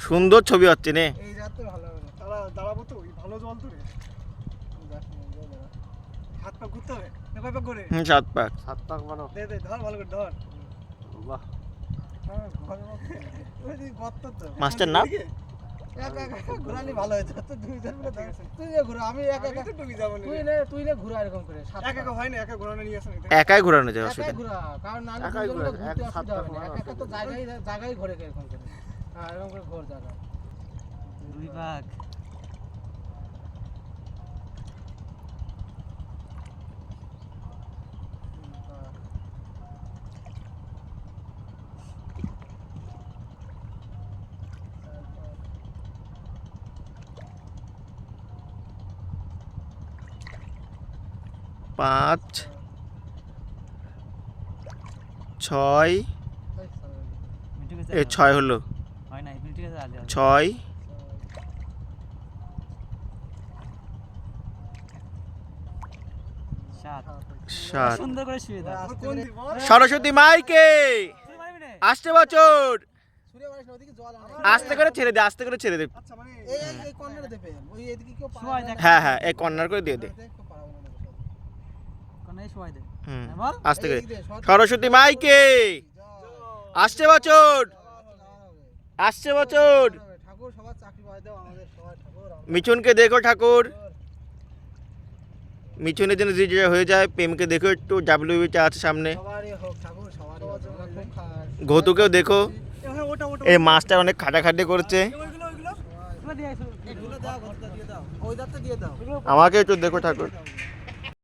সুন্দর ছবি হচ্ছে নে। এই রাতে ভালো হবে না, তারা দাঁড়াবো তো, ওই ভালো জল তো রে। হাত পা ঘুরতে হবে, এভাবে পা করে। 7 পাক। 7 পাক মানো। দে দে, ধর ভালো করে ধর। বাহ, হ্যাঁ, ওই দিকে গর্ত তো। মাছটার নাম? একা একা ঘোরালে ভালো হয়েছে, তো দুইজন মিলে ঠিক আছে। তুই যে ঘুরা, আমি একা একা তো ডুবি যাবো না। তুই নে ঘুরা এরকম করে। একা একা হয় না, একা ঘোরানো নিয়ে আসেন। একাই ঘোরানো যায় একাই অসুবিধা। ঘুরা, কারণ নাহলে একাই দুইজন ঘোরা, মিলে এক ঘুরতে সাত অসুবিধা হবে না। পাক একা একা তো জায়গায় ঘোরে এরকম করে। হ্যাঁ, এরকম করে ঘোর জায়গা। 2 ভাগ। পাঁচ, 6 মিঠু গেছে? এ 6 হলো। হয় নাই, মিঠু গেছে আজ। 6, 7। সুন্দর করে শুয়ে দাও। কোন দিব? সরস্বতী মাইকে তুই মারবি না? আসছে বছর। সূর্য মারিস না, ওদিকে জল আনে। আস্তে করে ছেড়ে দে, আস্তে করে ছেড়ে দে। আচ্ছা মানে এই কর্নারে দেবে, ওই এদিকে কেউ শোয়াই দেখ। হ্যাঁ হ্যাঁ, এই কর্নার করে দিয়ে দে। কোনে শোয়াই দে। হুম, হ্যাঁ, বল। আস্তে করে। সরস্বতী মাইকে আসছে বছর, আসছে বছর। ঠাকুর সবার চাকরি পাই দাও, আমাদের সবার ঠাকুর। মিঠুনকে দেখো ঠাকুর, মিঠুনের জন্য যে যে হয়ে যায়। প্রেমকে দেখো একটু, ডাব্লিউবিটা আছে সামনে। সবারই হোক ঠাকুর, সবারই হোক। আমরা খুব ঘতুকেও দেখো, হ্যাঁ ওটা ওটা এই মাছটা অনেক খাটাখাটি করছে। ওইগুলো ওইগুলো তুই দিয়ে আইছো। এগুলো দাও, ঘরটা দিয়ে দাও, ওই দাঁতটা দিয়ে দাও। আমাকে একটু দেখো ঠাকুর।